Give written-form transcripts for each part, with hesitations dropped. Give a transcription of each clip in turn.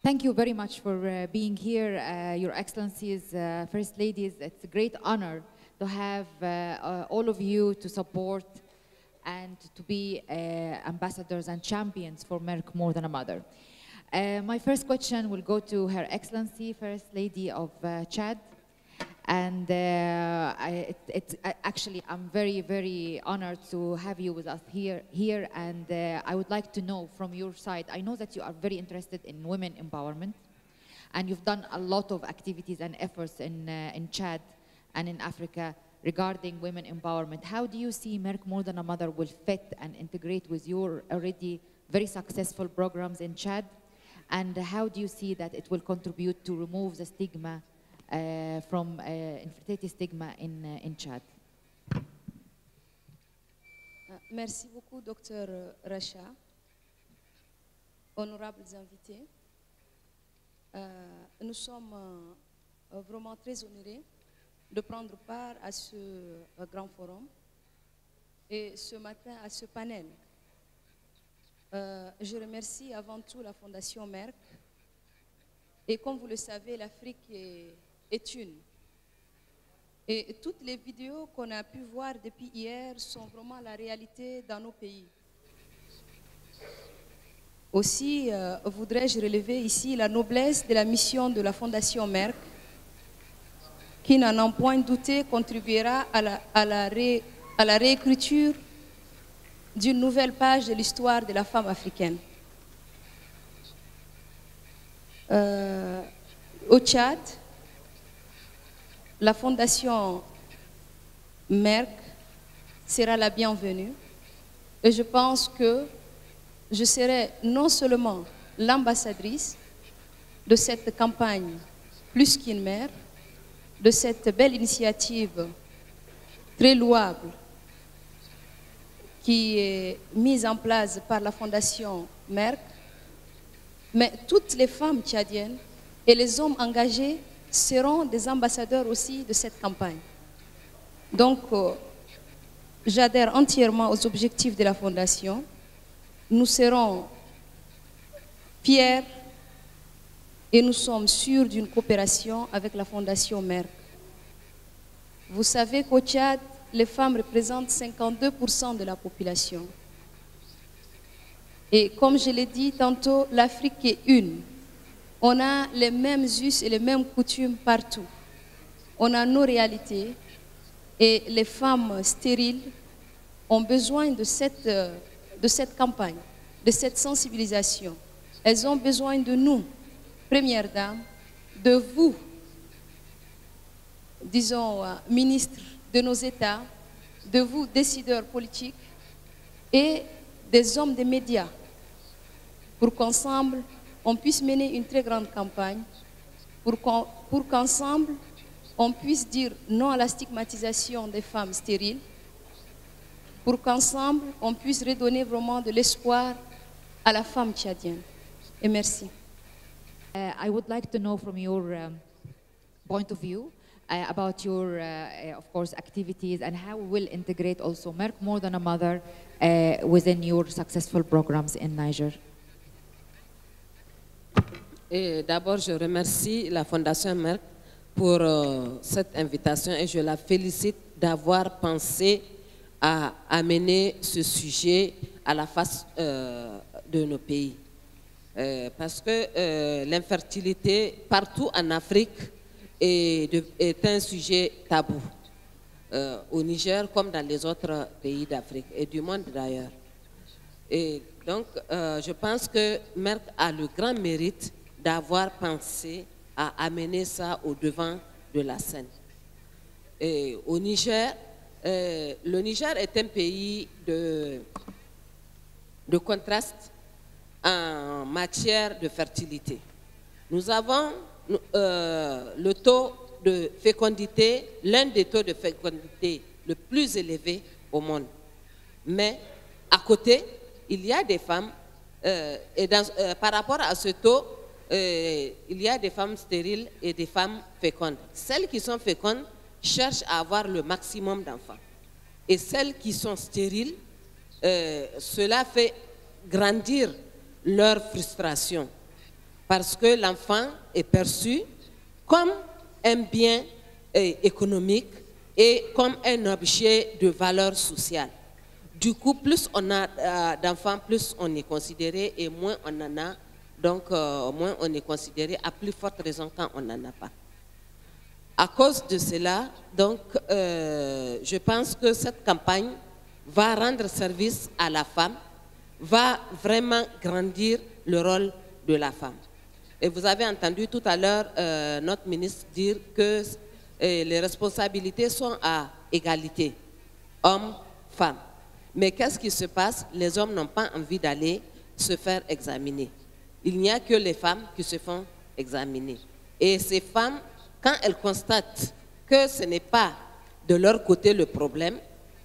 Thank you very much for being here, Your Excellencies, First Ladies. It's a great honor to have all of you to support and to be ambassadors and champions for Merck More Than a Mother. My first question will go to Her Excellency, First Lady of Chad. And actually, I'm very, very honored to have you with us here. And I would like to know from your side, I know that you are very interested in women empowerment, and you've done a lot of activities and efforts in Chad and in Africa regarding women empowerment. How do you see Merck More Than a Mother will fit and integrate with your already very successful programs in Chad? And how do you see that it will contribute to remove the stigma from infertility stigma in Chad? Merci beaucoup, Dr Rasha. Honorables invités, nous sommes vraiment très honorés de prendre part à ce grand forum et ce matin à ce panel. Je remercie avant tout la Fondation Merck. Et comme vous le savez, l'Afrique est une. Et toutes les vidéos qu'on a pu voir depuis hier sont vraiment la réalité dans nos pays. Aussi, voudrais-je relever ici la noblesse de la mission de la Fondation Merck, qui n'en point douté contribuera à la réécriture d'une nouvelle page de l'histoire de la femme africaine. Au Tchad, la Fondation Merck sera la bienvenue et je pense que je serai non seulement l'ambassadrice de cette campagne plus qu'une mère, de cette belle initiative très louable qui est mise en place par la Fondation Merck, mais toutes les femmes tchadiennes et les hommes engagés seront des ambassadeurs aussi de cette campagne. Donc, j'adhère entièrement aux objectifs de la Fondation. Nous serons fiers et nous sommes sûrs d'une coopération avec la Fondation Merck. Vous savez qu'au Tchad, les femmes représentent 52% de la population. Et comme je l'ai dit tantôt, l'Afrique est une. On a les mêmes us et les mêmes coutumes partout. On a nos réalités et les femmes stériles ont besoin de cette campagne, de cette sensibilisation. Elles ont besoin de nous, Première Dame, de vous, disons, ministres de nos États, de vous, décideurs politiques, et des hommes des médias, pour qu'ensemble, on puisse mener une très grande campagne, pour qu'ensemble, on puisse dire non à la stigmatisation des femmes stériles, pour qu'ensemble, on puisse redonner vraiment de l'espoir à la femme tchadienne. Et merci. I would like to know from your point of view about your, of course, activities and how we will integrate also Merck More Than a Mother within your successful programs in Niger. D'abord, je remercie la Fondation Merck pour cette invitation et je la félicite d'avoir pensé à amener ce sujet à la face de nos pays. Parce que l'infertilité partout en Afrique est un sujet tabou, au Niger comme dans les autres pays d'Afrique et du monde d'ailleurs. Et donc, je pense que Merck a le grand mérite d'avoir pensé à amener ça au devant de la scène. Et au Niger, le Niger est un pays de contraste en matière de fertilité. Nous avons le taux de fécondité, l'un des taux de fécondité le plus élevé au monde. Mais à côté, il y a des femmes, par rapport à ce taux, il y a des femmes stériles et des femmes fécondes. Celles qui sont fécondes cherchent à avoir le maximum d'enfants. Et celles qui sont stériles, cela fait grandir leur frustration. parce que l'enfant est perçu comme un bien économique et comme un objet de valeur sociale. Du coup, plus on a d'enfants, plus on est considéré et moins on en a, donc moins on est considéré, à plus forte raison quand on n'en a pas. À cause de cela, donc, je pense que cette campagne va rendre service à la femme, va vraiment grandir le rôle de la femme. Et vous avez entendu tout à l'heure notre ministre dire que les responsabilités sont à égalité, hommes, femmes. Mais qu'est-ce qui se passe? Les hommes n'ont pas envie d'aller se faire examiner. Il n'y a que les femmes qui se font examiner. Et ces femmes, quand elles constatent que ce n'est pas de leur côté le problème,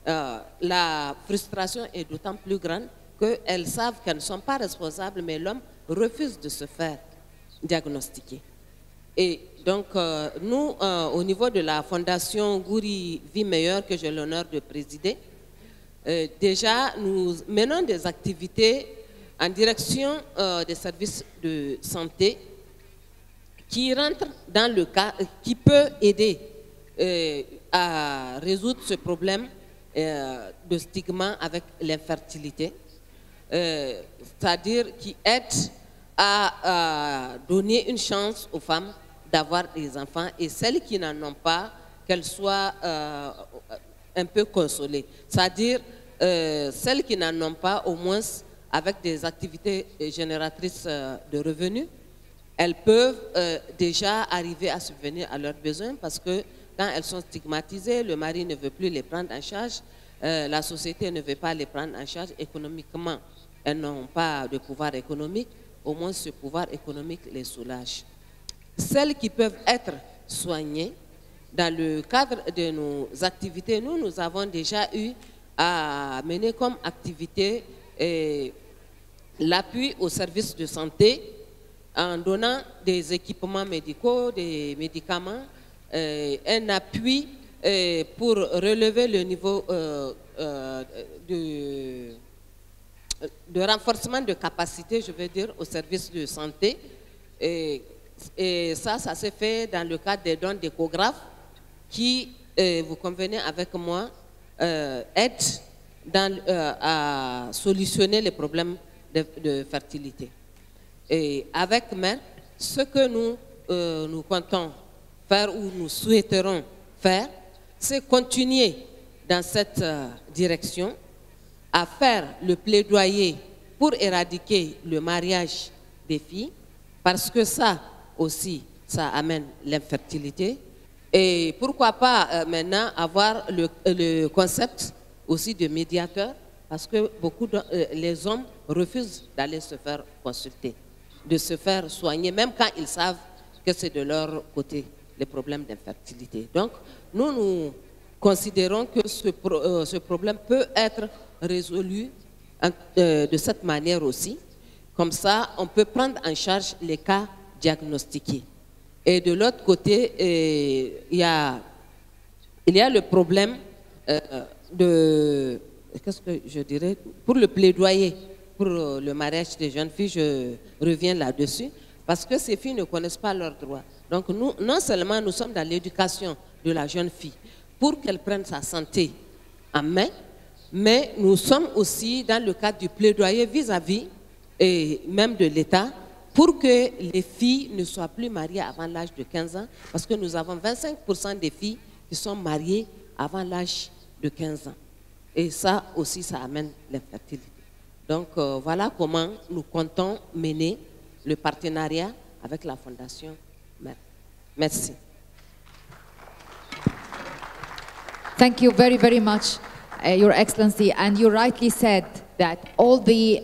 la frustration est d'autant plus grande qu'elles savent qu'elles ne sont pas responsables, mais l'homme refuse de se faire diagnostiquer. Et donc, nous, au niveau de la Fondation Gouri Vie Meilleure, que j'ai l'honneur de présider, déjà, nous menons des activités en direction des services de santé qui rentrent dans le cas, qui peut aider à résoudre ce problème de stigma avec l'infertilité, c'est-à-dire qui aide à donner une chance aux femmes d'avoir des enfants et celles qui n'en ont pas, qu'elles soient un peu consolées. C'est-à-dire celles qui n'en ont pas, au moins avec des activités génératrices de revenus, elles peuvent déjà arriver à subvenir à leurs besoins parce que quand elles sont stigmatisées, le mari ne veut plus les prendre en charge, la société ne veut pas les prendre en charge économiquement. Elles n'ont pas de pouvoir économique, au moins ce pouvoir économique les soulage. Celles qui peuvent être soignées, dans le cadre de nos activités, nous avons déjà eu à mener comme activité l'appui aux services de santé en donnant des équipements médicaux, des médicaments, un appui pour relever le niveau de renforcement de capacité, je veux dire, aux services de santé. Et ça s'est fait dans le cadre des dons d'échographes qui, vous convenez avec moi, aident à solutionner les problèmes de fertilité. Et avec Merck, ce que nous comptons faire ou nous souhaiterons faire, c'est continuer dans cette direction à faire le plaidoyer pour éradiquer le mariage des filles, parce que ça aussi, ça amène l'infertilité. Et pourquoi pas maintenant avoir le concept aussi de médiateur, parce que les hommes refusent d'aller se faire consulter, de se faire soigner, même quand ils savent que c'est de leur côté les problèmes d'infertilité. Donc, nous considérons que ce problème peut être résolu de cette manière aussi. Comme ça, on peut prendre en charge les cas diagnostiqués. Et de l'autre côté, il y a le problème qu'est-ce que je dirais, pour le plaidoyer, pour le mariage des jeunes filles, je reviens là-dessus, parce que ces filles ne connaissent pas leurs droits. Donc nous, non seulement nous sommes dans l'éducation de la jeune fille, pour qu'elle prenne sa santé en main, mais nous sommes aussi dans le cadre du plaidoyer vis-à-vis et même de l'État, pour que les filles ne soient plus mariées avant l'âge de 15 ans, parce que nous avons 25% des filles qui sont mariées avant l'âge de 15 ans. Et ça aussi, ça amène l'infertilité. Donc voilà comment nous comptons mener le partenariat avec la Fondation Merck. Merci. Thank you very, very much, Your Excellency. And you rightly said that all the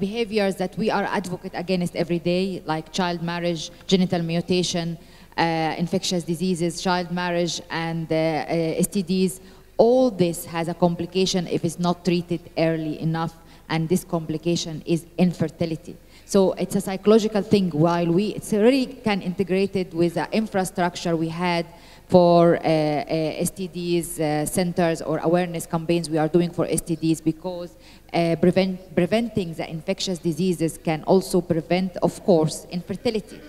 behaviors that we are advocate against every day, like child marriage, genital mutilation, infectious diseases, child marriage, and STDs, all this has a complication if it's not treated early enough, and this complication is infertility. So it's a psychological thing. While it's really can integrated with the infrastructure we had for STDs centers or awareness campaigns we are doing for STDs, because preventing the infectious diseases can also prevent, of course, infertility.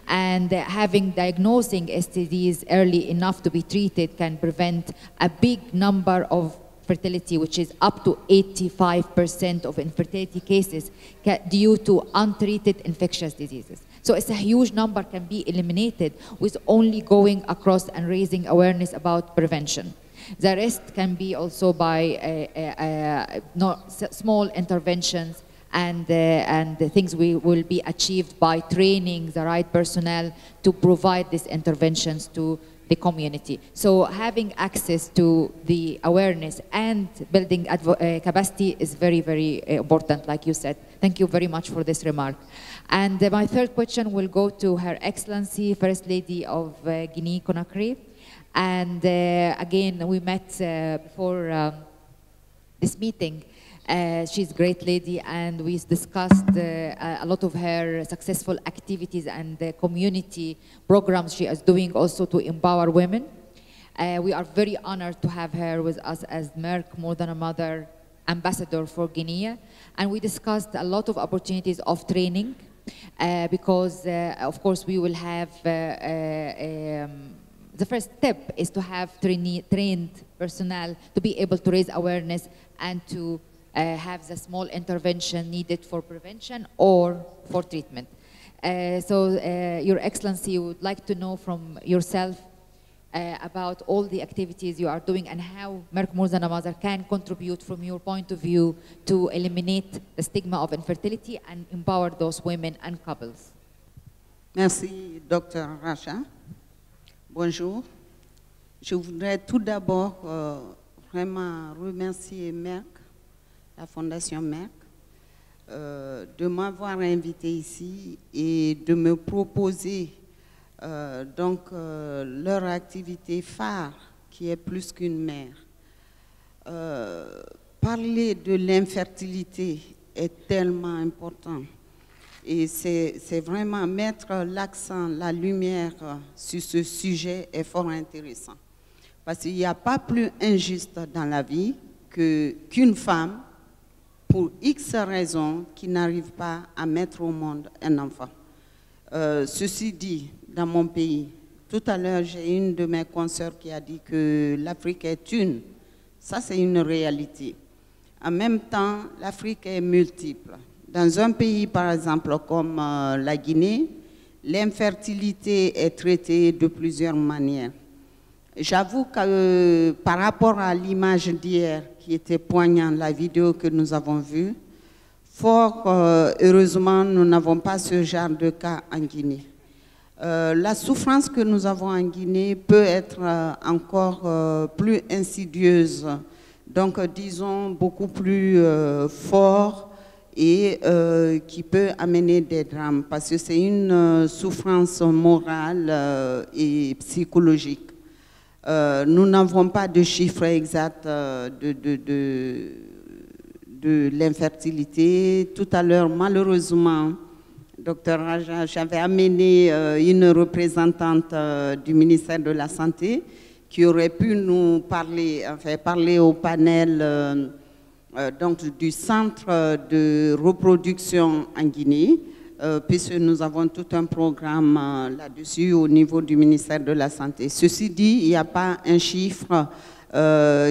And diagnosing STDs early enough to be treated can prevent a big number of fertility, which is up to 85% of infertility cases due to untreated infectious diseases. So it's a huge number can be eliminated with only going across and raising awareness about prevention. The rest can be also by small interventions and the things will be achieved by training the right personnel to provide these interventions to the community. So having access to the awareness and building capacity is very, very important, like you said. Thank you very much for this remark. And my third question will go to Her Excellency, First Lady of Guinea, Conakry. And again, we met before this meeting. She's a great lady, and we discussed a lot of her successful activities and the community programs she is doing also to empower women. We are very honored to have her with us as Merck More Than a Mother Ambassador for Guinea. And we discussed a lot of opportunities of training because, of course, we will have the first step is to have trained personnel to be able to raise awareness and to have the small intervention needed for prevention or for treatment. Your Excellency, would like to know from yourself about all the activities you are doing and how Merck More Than a Mother can contribute from your point of view to eliminate the stigma of infertility and empower those women and couples. Merci, Dr. Rasha. Bonjour. Je voudrais tout d'abord vraiment remercier Merck, la Fondation Merck, de m'avoir invité ici et de me proposer leur activité phare qui est plus qu'une mère. Parler de l'infertilité est tellement important et c'est vraiment mettre l'accent, la lumière sur ce sujet est fort intéressant parce qu'il n'y a pas plus injuste dans la vie qu'une femme pour X raisons qui n'arrive pas à mettre au monde un enfant. Ceci dit, dans mon pays, tout à l'heure, j'ai une de mes consoeurs qui a dit que l'Afrique est une. Ça, c'est une réalité. En même temps, l'Afrique est multiple. Dans un pays, par exemple, comme la Guinée, l'infertilité est traitée de plusieurs manières. J'avoue que par rapport à l'image d'hier, qui était poignante, la vidéo que nous avons vue, fort heureusement, nous n'avons pas ce genre de cas en Guinée. La souffrance que nous avons en Guinée peut être encore plus insidieuse, donc disons beaucoup plus fort et qui peut amener des drames, parce que c'est une souffrance morale et psychologique. Nous n'avons pas de chiffres exacts de l'infertilité. Tout à l'heure, malheureusement, Dr. Rasha, j'avais amené une représentante du ministère de la Santé qui aurait pu nous parler, enfin, parler au panel donc, du centre de reproduction en Guinée, puisque nous avons tout un programme là-dessus au niveau du ministère de la Santé. Ceci dit, il n'y a pas un chiffre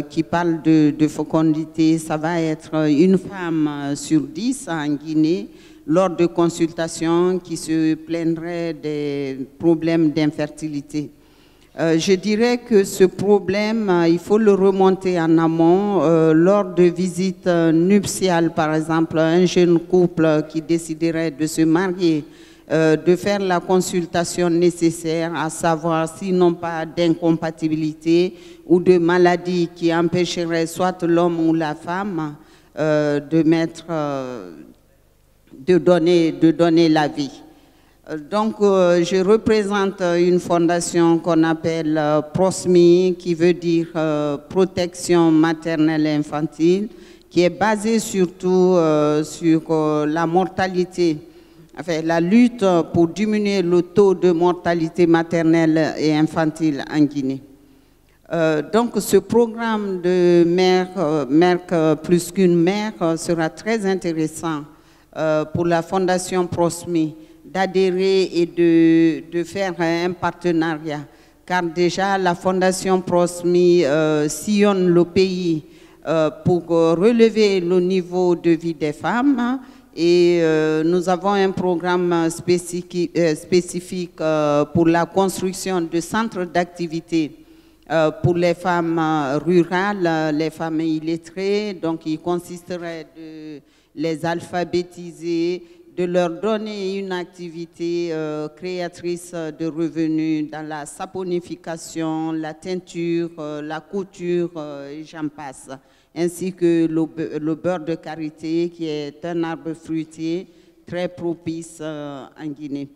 qui parle de fécondité. Ça va être une femme sur 10 en Guinée lors de consultations qui se plaindrait des problèmes d'infertilité. Je dirais que ce problème, il faut le remonter en amont. Lors de visites nuptiales, par exemple, un jeune couple qui déciderait de se marier, de faire la consultation nécessaire, à savoir s'ils n'ont pas d'incompatibilité ou de maladie qui empêcherait soit l'homme ou la femme de donner la vie. Donc, je représente une fondation qu'on appelle PROSMI, qui veut dire Protection maternelle et infantile, qui est basée surtout sur la mortalité enfin, la lutte pour diminuer le taux de mortalité maternelle et infantile en Guinée. Donc ce programme de Merck plus qu'une mère sera très intéressant pour la Fondation Prosmi d'adhérer et de faire un partenariat. Car déjà la Fondation Prosmi sillonne le pays pour relever le niveau de vie des femmes et nous avons un programme spécifique pour la construction de centres d'activité pour les femmes rurales, les femmes illettrées. Donc il consisterait de les alphabétiser, de leur donner une activité créatrice de revenus dans la saponification, la teinture, la couture, et j'en passe, ainsi que le beurre de karité, qui est un arbre fruitier très propice en Guinée.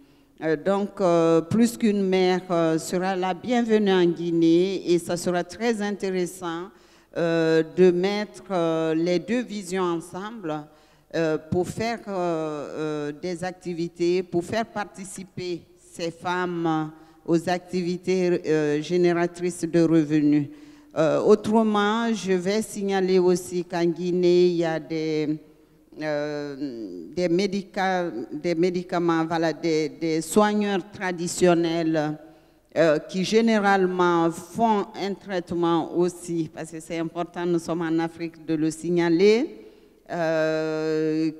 Donc, plus qu'une mère sera la bienvenue en Guinée et ça sera très intéressant de mettre les deux visions ensemble pour faire des activités, pour faire participer ces femmes aux activités génératrices de revenus. Autrement, je vais signaler aussi qu'en Guinée, il y a des médicaments, voilà, des soigneurs traditionnels qui généralement font un traitement aussi, parce que c'est important, nous sommes en Afrique, de le signaler,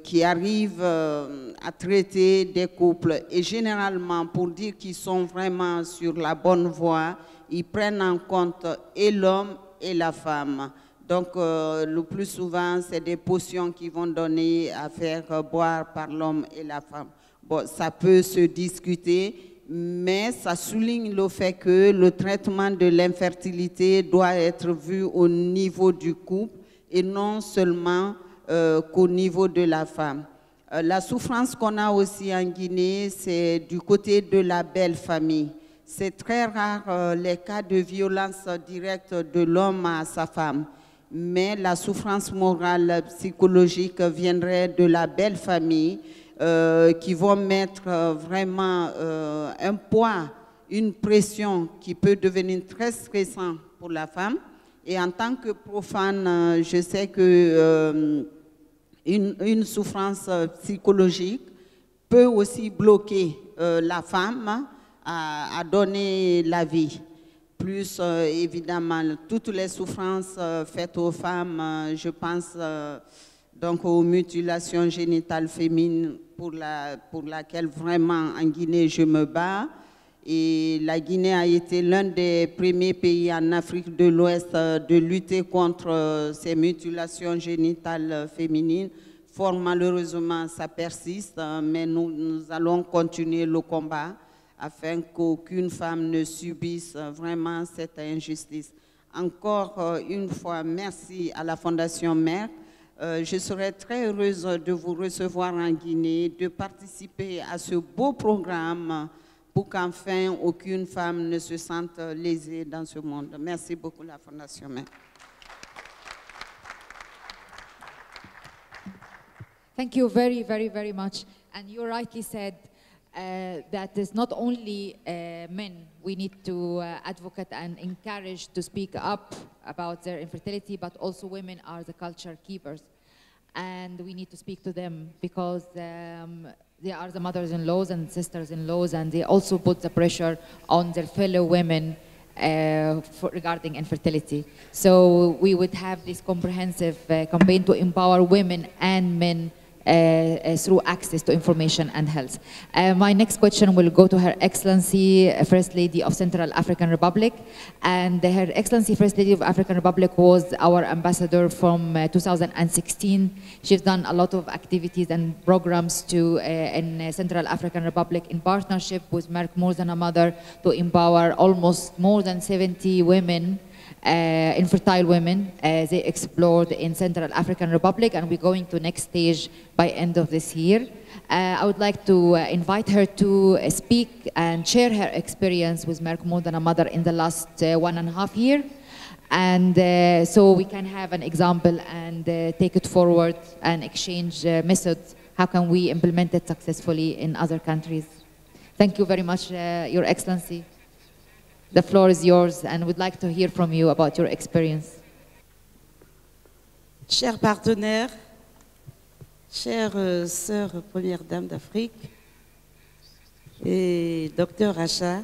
qui arrivent à traiter des couples et généralement pour dire qu'ils sont vraiment sur la bonne voie, ils prennent en compte et l'homme et la femme. Donc le plus souvent c'est des potions qu'ils vont donner à faire boire par l'homme et la femme. Bon, ça peut se discuter, mais ça souligne le fait que le traitement de l'infertilité doit être vu au niveau du couple et non seulement qu'au niveau de la femme. La souffrance qu'on a aussi en Guinée, c'est du côté de la belle famille. C'est très rare les cas de violence directe de l'homme à sa femme, mais la souffrance morale, psychologique viendrait de la belle famille qui vont mettre vraiment un poids, une pression qui peut devenir très stressant pour la femme. Et en tant que profane, je sais que une souffrance psychologique peut aussi bloquer la femme à donner la vie. Plus évidemment, toutes les souffrances faites aux femmes, je pense donc aux mutilations génitales féminines pour laquelle vraiment en Guinée je me bats. Et la Guinée a été l'un des premiers pays en Afrique de l'Ouest de lutter contre ces mutilations génitales féminines. Fort malheureusement, ça persiste, mais nous allons continuer le combat afin qu'aucune femme ne subisse vraiment cette injustice. Encore une fois, merci à la Fondation Merck. Je serai très heureuse de vous recevoir en Guinée, de participer à ce beau programme pour qu'enfin aucune femme ne se sente lésée dans ce monde. Merci beaucoup, la Fondation Merck. Thank you very, very, very much. And you rightly said that it's not only men we need to advocate and encourage to speak up about their infertility, but also women are the culture keepers. And we need to speak to them because they are the mothers-in-laws and sisters-in-laws, and they also put the pressure on their fellow women regarding infertility. So we would have this comprehensive campaign to empower women and men through access to information and health. My next question will go to Her Excellency, First Lady of Central African Republic. And Her Excellency, First Lady of African Republic was our ambassador from 2016. She's done a lot of activities and programs in Central African Republic in partnership with Merck More Than a Mother to empower almost more than 70 women, infertile women, they explored in Central African Republic, and we're going to next stage by end of this year. I would like to invite her to speak and share her experience with Merck More Than a Mother in the last 1.5 years. And so we can have an example and take it forward and exchange methods how can we implement it successfully in other countries. Thank you very much, Your Excellency. The floor is yours, and we'd like to hear from you about your experience. Chers partenaires, chères sœurs Première Dame d'Afrique et Docteur Rasha,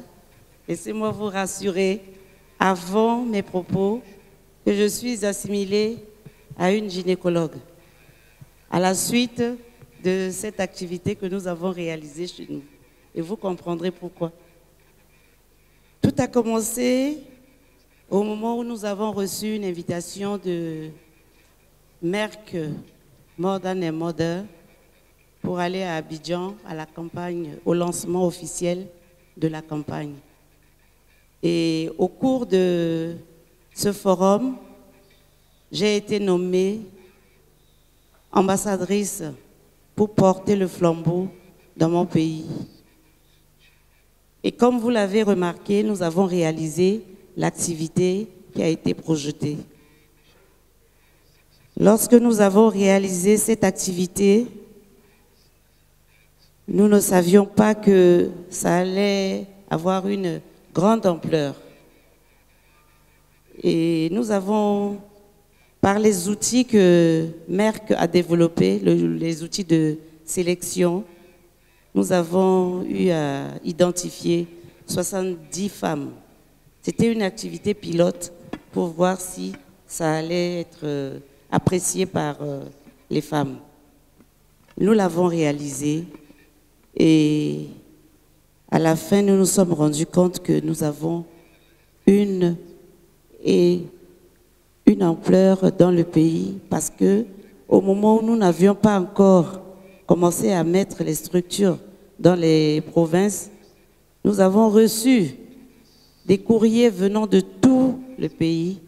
laissez-moi vous rassurer, avant mes propos, que je suis assimilée à une gynécologue, à la suite de cette activité que nous avons réalisée chez nous. Et vous comprendrez pourquoi. Tout a commencé au moment où nous avons reçu une invitation de Merck More Than pour aller à Abidjan à la campagne, au lancement officiel de la campagne. Et au cours de ce forum, j'ai été nommée ambassadrice pour porter le flambeau dans mon pays. Et comme vous l'avez remarqué, nous avons réalisé l'activité qui a été projetée. Lorsque nous avons réalisé cette activité, nous ne savions pas que ça allait avoir une grande ampleur. Et nous avons, par les outils que Merck a développés, les outils de sélection, nous avons eu à identifier 70 femmes. C'était une activité pilote pour voir si ça allait être apprécié par les femmes. Nous l'avons réalisé et à la fin, nous nous sommes rendus compte que nous avons une ampleur dans le pays parce que au moment où nous n'avions pas encore commencé à mettre les structures dans les provinces, nous avons reçu des courriers venant de tout le pays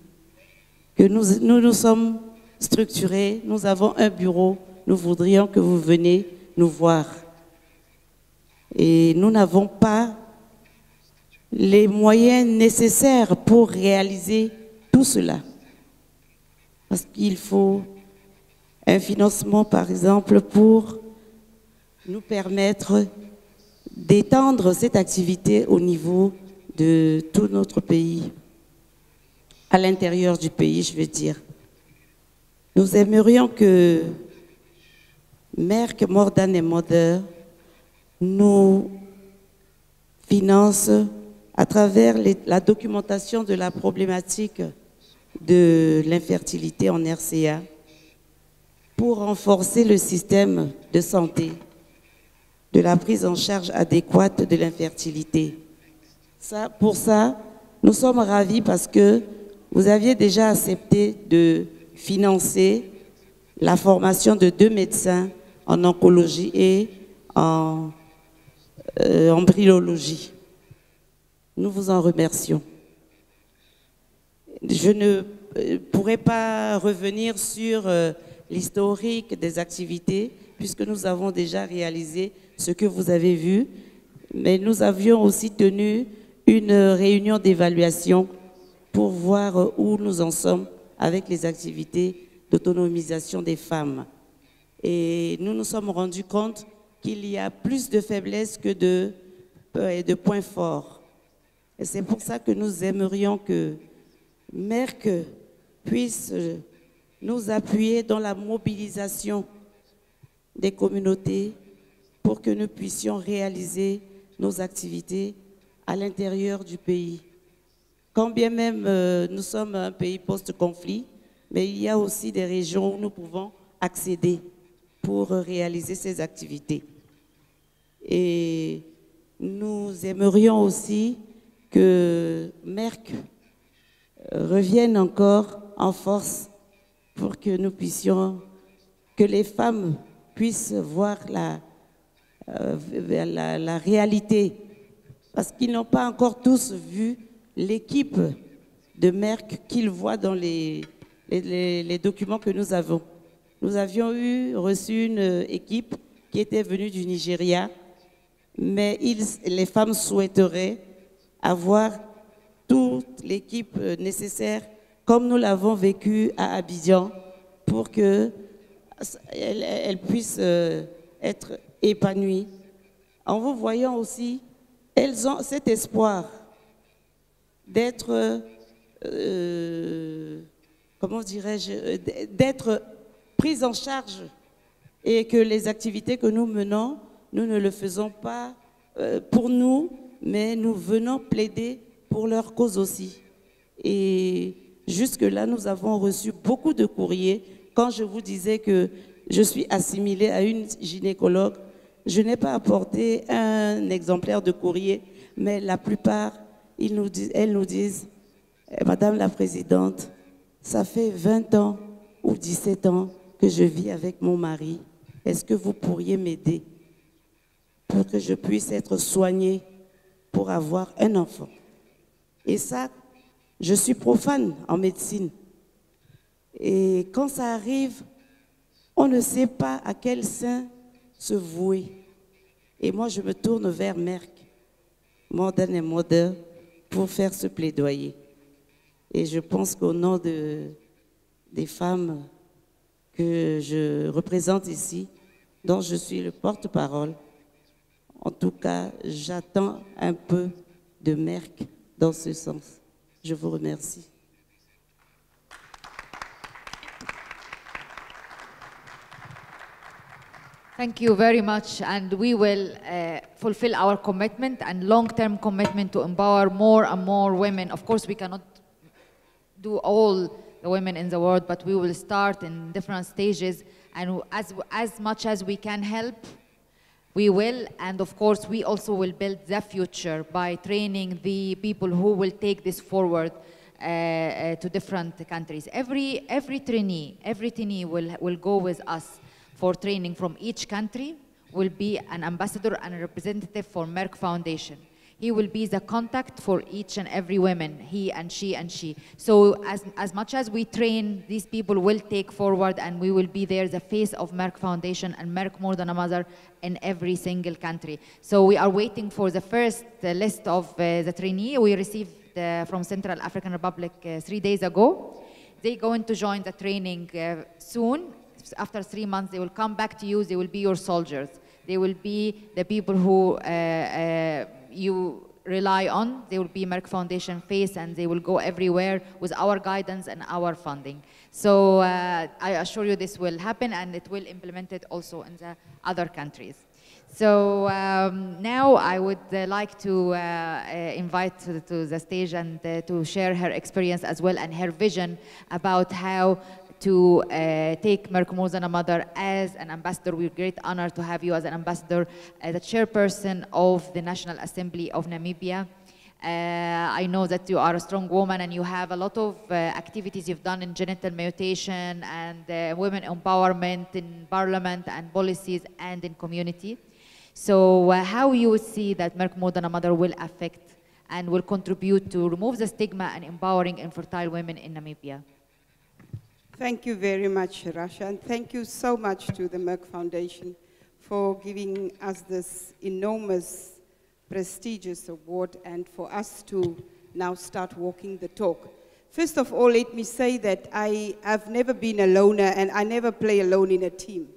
que nous sommes structurés, nous avons un bureau, nous voudrions que vous veniez nous voir. Et nous n'avons pas les moyens nécessaires pour réaliser tout cela. Parce qu'il faut un financement, par exemple, pour nous permettre d'étendre cette activité au niveau de tout notre pays, à l'intérieur du pays, je veux dire. Nous aimerions que Merck More Than nous finance à travers la documentation de la problématique de l'infertilité en RCA pour renforcer le système de santé, de la prise en charge adéquate de l'infertilité. Pour ça, nous sommes ravis parce que vous aviez déjà accepté de financer la formation de 2 médecins en oncologie et en embryologie. Nous vous en remercions. Je ne pourrai pas revenir sur l'historique des activités puisque nous avons déjà réalisé ce que vous avez vu, mais nous avions aussi tenu une réunion d'évaluation pour voir où nous en sommes avec les activités d'autonomisation des femmes. Et nous nous sommes rendus compte qu'il y a plus de faiblesses que de points forts. Et c'est pour ça que nous aimerions que Merck puisse nous appuyer dans la mobilisation des communautés pour que nous puissions réaliser nos activités à l'intérieur du pays. Quand bien même nous sommes un pays post-conflit, mais il y a aussi des régions où nous pouvons accéder pour réaliser ces activités. Et nous aimerions aussi que Merck revienne encore en force pour que nous puissions, que les femmes puissent voir la réalité, parce qu'ils n'ont pas encore tous vu l'équipe de Merck qu'ils voient dans les documents que nous avons. Nous avions reçu une équipe qui était venue du Nigeria, mais les femmes souhaiteraient avoir toute l'équipe nécessaire, comme nous l'avons vécu à Abidjan, pour qu'elles puissent être épanouies. En vous voyant aussi, elles ont cet espoir d'être, comment dirais-je, d'être prises en charge et que les activités que nous menons, nous ne le faisons pas pour nous, mais nous venons plaider pour leur cause aussi. Et jusque-là, nous avons reçu beaucoup de courriers. Quand je vous disais que je suis assimilée à une gynécologue, je n'ai pas apporté un exemplaire de courrier, mais la plupart, elles nous disent, Madame la Présidente, ça fait 20 ans ou 17 ans que je vis avec mon mari. Est-ce que vous pourriez m'aider pour que je puisse être soignée pour avoir un enfant? Et ça, je suis profane en médecine. Et quand ça arrive, on ne sait pas à quel sein se vouer. Et moi, je me tourne vers Merck More Than pour faire ce plaidoyer. Et je pense qu'au nom des femmes que je représente ici, dont je suis le porte-parole, en tout cas, j'attends un peu de Merck dans ce sens. Je vous remercie. Thank you very much, and we will fulfill our commitment and long-term commitment to empower more and more women. Of course, we cannot do all the women in the world, but we will start in different stages, and as much as we can help, we will. And of course, we also will build the future by training the people who will take this forward to different countries. Every trainee will go with us for training from each country, will be an ambassador and a representative for Merck Foundation. He will be the contact for each and every woman, he and she and she. So as much as we train, these people will take forward, and we will be there, the face of Merck Foundation and Merck More Than a Mother in every single country. So we are waiting for the first list of the trainee. We received from Central African Republic 3 days ago. They're going to join the training soon. After 3 months, they will come back to you. They will be your soldiers. They will be the people who you rely on. They will be Merck Foundation face, and they will go everywhere with our guidance and our funding. So I assure you this will happen, and it will implement it also in the other countries. So now I would like to invite to the stage and to share her experience as well and her vision about how to take Merck More Than a Mother as an ambassador. We're great honor to have you as an ambassador, the chairperson of the National Assembly of Namibia. I know that you are a strong woman, and you have a lot of activities you've done in genital mutilation and women empowerment in parliament and policies and in community. So how you see that Merck More Than a Mother will affect and will contribute to remove the stigma and empowering infertile women in Namibia? Thank you very much, Rasha, and thank you so much to the Merck Foundation for giving us this enormous, prestigious award, and for us to now start walking the talk. First of all, let me say that I have never been a loner, and I never play alone in a team.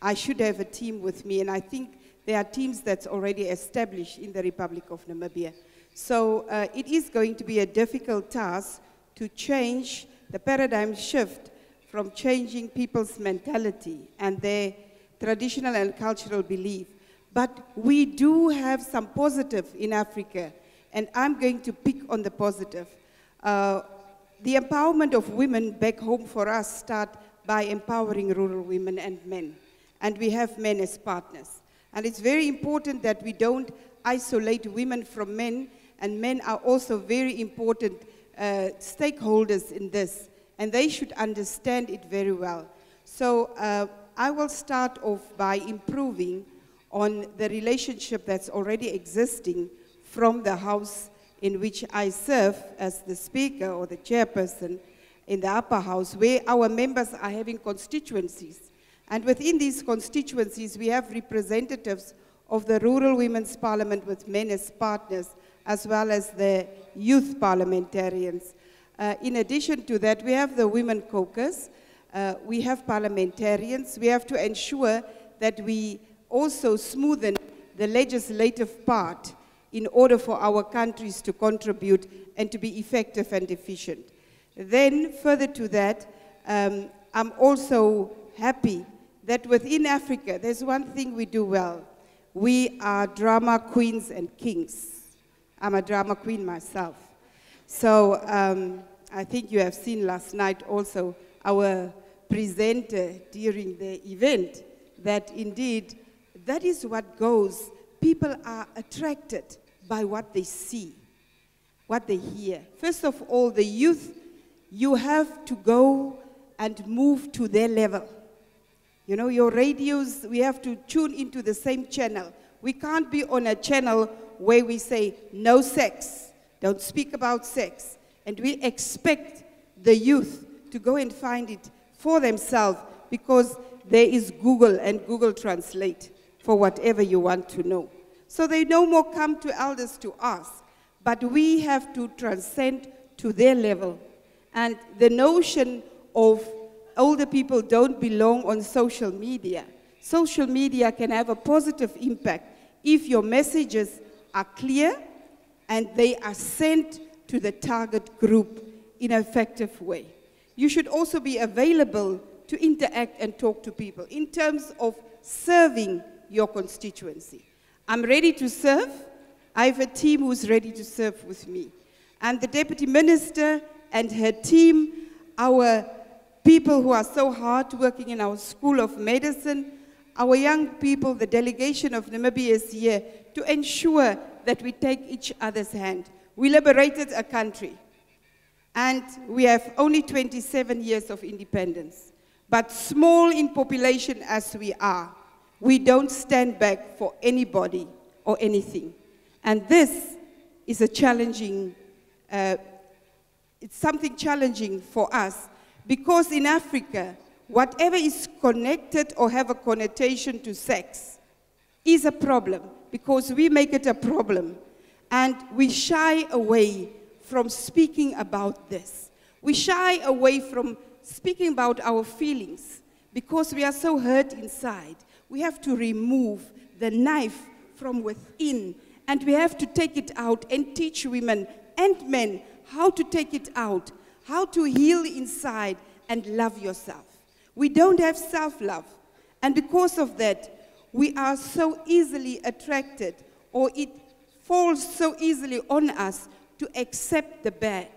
I should have a team with me, and I think there are teams that's already established in the Republic of Namibia. So it is going to be a difficult task to change the paradigm shift from changing people's mentality and their traditional and cultural belief. But we do have some positive in Africa, and I'm going to pick on the positive. The empowerment of women back home for us start by empowering rural women and men. And we have men as partners. And it's very important that we don't isolate women from men, and men are also very important stakeholders in this. And they should understand it very well. So I will start off by improving on the relationship that's already existing from the house in which I serve as the speaker or the chairperson in the upper house, where our members are having constituencies. And within these constituencies, we have representatives of the Rural Women's Parliament with men as partners, as well as the youth parliamentarians. In addition to that, we have the Women Caucus, we have parliamentarians. We have to ensure that we also smoothen the legislative part in order for our countries to contribute and to be effective and efficient. Then, further to that, I'm also happy that within Africa, there's one thing we do well. We are drama queens and kings. I'm a drama queen myself. So I think you have seen last night also our presenter during the event, that indeed, that is what goes. People are attracted by what they see, what they hear. First of all, the youth, you have to go and move to their level. You know, your radios, we have to tune into the same channel. We can't be on a channel where we say, no sex, don't speak about sex. And we expect the youth to go and find it for themselves because there is Google and Google Translate for whatever you want to know. So they no more come to elders to ask, but we have to transcend to their level. And the notion of older people don't belong on social media. Social media can have a positive impact if your messages are clear and they are sent to the target group in an effective way. You should also be available to interact and talk to people in terms of serving your constituency. I'm ready to serve. I have a team who's ready to serve with me. And the Deputy Minister and her team, our people who are so hard working in our School of Medicine, our young people, the delegation of Namibia is here to ensure that we take each other's hand. We liberated a country, and we have only 27 years of independence. But small in population as we are, we don't stand back for anybody or anything. And this is a challenging, it's something challenging for us, because in Africa, whatever is connected or have a connotation to sex is a problem, because we make it a problem. And we shy away from speaking about this. We shy away from speaking about our feelings because we are so hurt inside. We have to remove the knife from within, and we have to take it out and teach women and men how to take it out, how to heal inside and love yourself. We don't have self-love, and because of that, we are so easily attracted, or it falls so easily on us to accept the bad.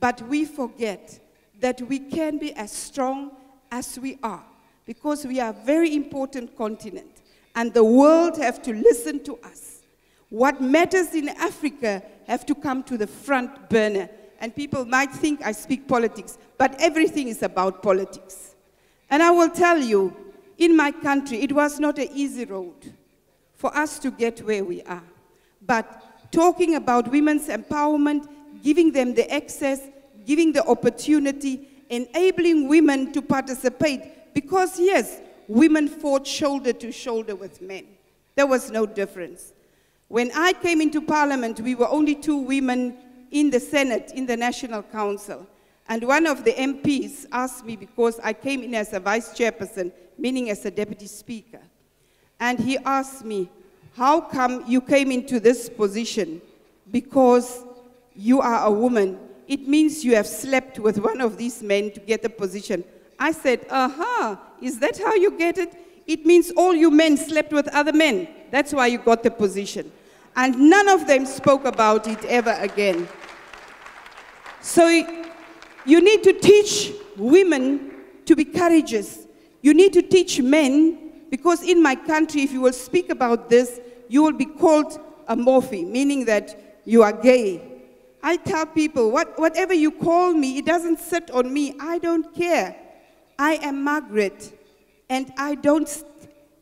But we forget that we can be as strong as we are, because we are a very important continent, and the world have to listen to us. What matters in Africa have to come to the front burner. And people might think I speak politics, but everything is about politics. And I will tell you, in my country, it was not an easy road for us to get where we are. But talking about women's empowerment, giving them the access, giving the opportunity, enabling women to participate, because yes, women fought shoulder to shoulder with men. There was no difference. When I came into Parliament, we were only 2 women in the Senate, in the National Council. And one of the MPs asked me, because I came in as a vice chairperson, meaning as a deputy speaker. And he asked me, how come you came into this position? Because you are a woman. It means you have slept with one of these men to get a position. I said, is that how you get it? It means all you men slept with other men. That's why you got the position. And none of them spoke about it ever again. So you need to teach women to be courageous. You need to teach men, because in my country, if you will speak about this, you will be called a morphe, meaning that you are gay. I tell people, whatever you call me, it doesn't sit on me. I don't care. I am Margaret, and I don't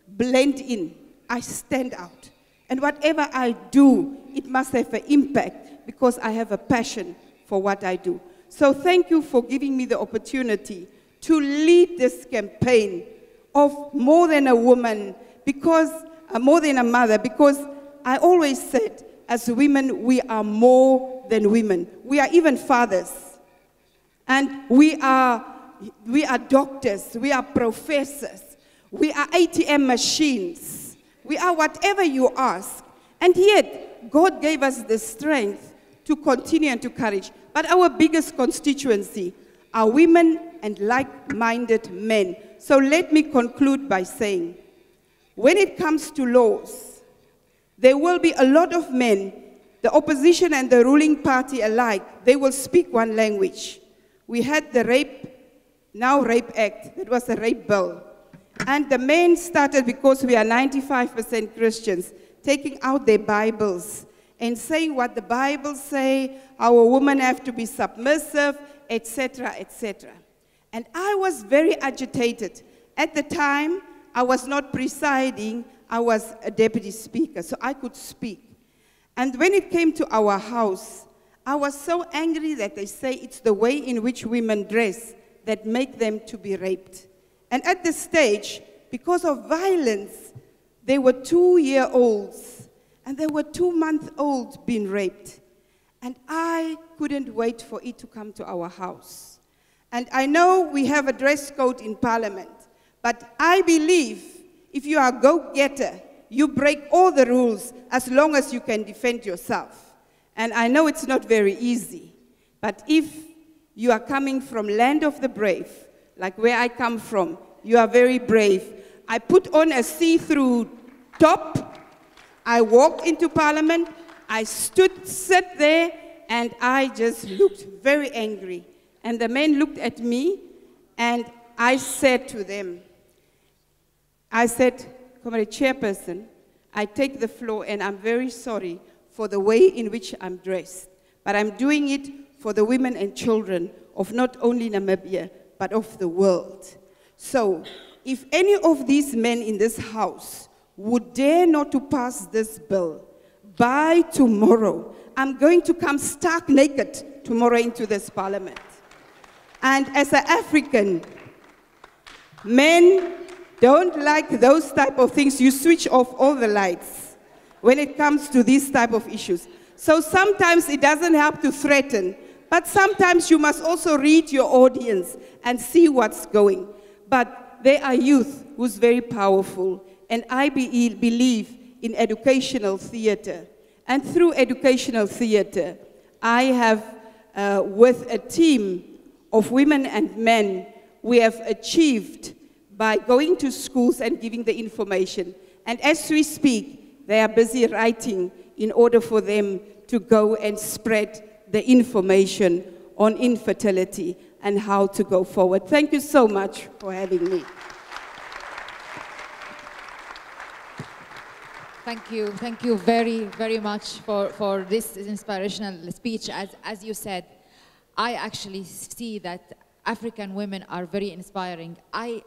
blend in. I stand out. And whatever I do, it must have an impact, because I have a passion for what I do. So thank you for giving me the opportunity to lead this campaign of more than a woman, because more than a mother, because I always said, as women, we are more than women. We are even fathers. And we are doctors, we are professors, we are ATM machines, We are whatever you ask. And yet, God gave us the strength to continue and to courage. But our biggest constituency are women and like-minded men. So let me conclude by saying, when it comes to laws, there will be a lot of men, the opposition and the ruling party alike, they will speak one language. We had the Rape Act, that was a rape bill. And the men started, because we are 95% Christians, taking out their Bibles and saying what the Bible say, our women have to be submissive, etc., etc. And I was very agitated. At the time, I was not presiding, I was a deputy speaker, so I could speak. And when it came to our house, I was so angry that they say it's the way in which women dress that make them to be raped. And at the stage, because of violence, there were 2-year-olds and there were 2-month-olds being raped. And I couldn't wait for it to come to our house. And I know we have a dress code in Parliament, but I believe if you are a go-getter, you break all the rules as long as you can defend yourself. And I know it's not very easy, but if you are coming from land of the brave, like where I come from, you are very brave. I put on a see-through top, I walked into Parliament, I sat there, and I just looked very angry. And the men looked at me, and I said to them, I said, Comrade Chairperson, I take the floor, and I'm very sorry for the way in which I'm dressed. But I'm doing it for the women and children of not only Namibia, but of the world. So, if any of these men in this house would dare not to pass this bill, by tomorrow, I'm going to come stark naked tomorrow into this Parliament. And as an African, men don't like those type of things. You switch off all the lights when it comes to these type of issues. So sometimes it doesn't help to threaten, but sometimes you must also read your audience and see what's going. But there are youth who's very powerful, and I believe in educational theater. And through educational theater, I have, with a team of women and men, we have achieved by going to schools and giving the information. And as we speak, they are busy writing in order for them to go and spread the information on infertility and how to go forward. Thank you so much for having me. Thank you very, very much for this inspirational speech. As you said, I actually see that African women are very inspiring. I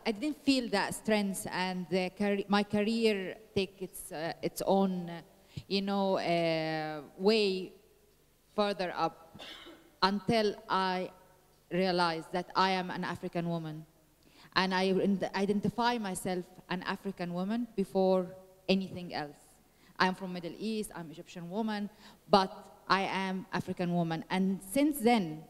didn't feel that strength and my career take its own, way further up until I realized that I am an African woman. And I identify myself an African woman before anything else. I'm from Middle East, I'm Egyptian woman, but I am African woman. And since then,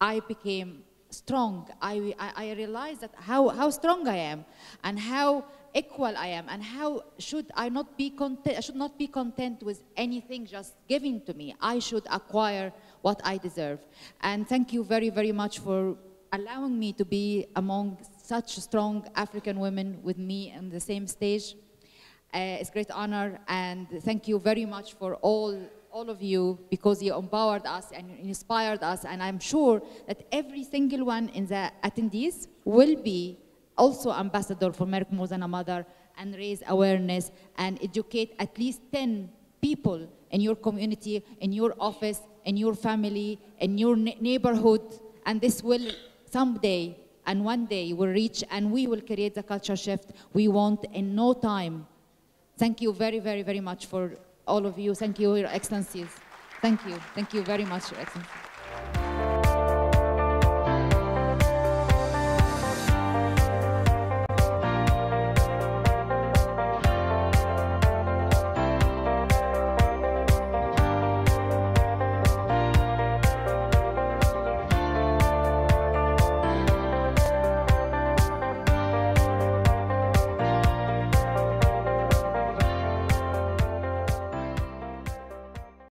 I became strong. I realized that how strong I am and how equal I am and how should I not be content. I should not be content with anything just given to me. I should acquire what I deserve. And thank you very, very much for allowing me to be among such strong African women with me on the same stage. It's a great honor, and thank you very much for all of you, because you empowered us and inspired us, and I'm sure that every single one in the attendees will be also ambassador for Merck More Than a Mother and raise awareness and educate at least 10 people in your community, in your office, in your family, in your neighborhood, and this will someday and one day will reach, and we will create the culture shift we want in no time. Thank you very, very, very much for all of you. Thank you, Your Excellencies. Thank you. Thank you very much, Your Excellency.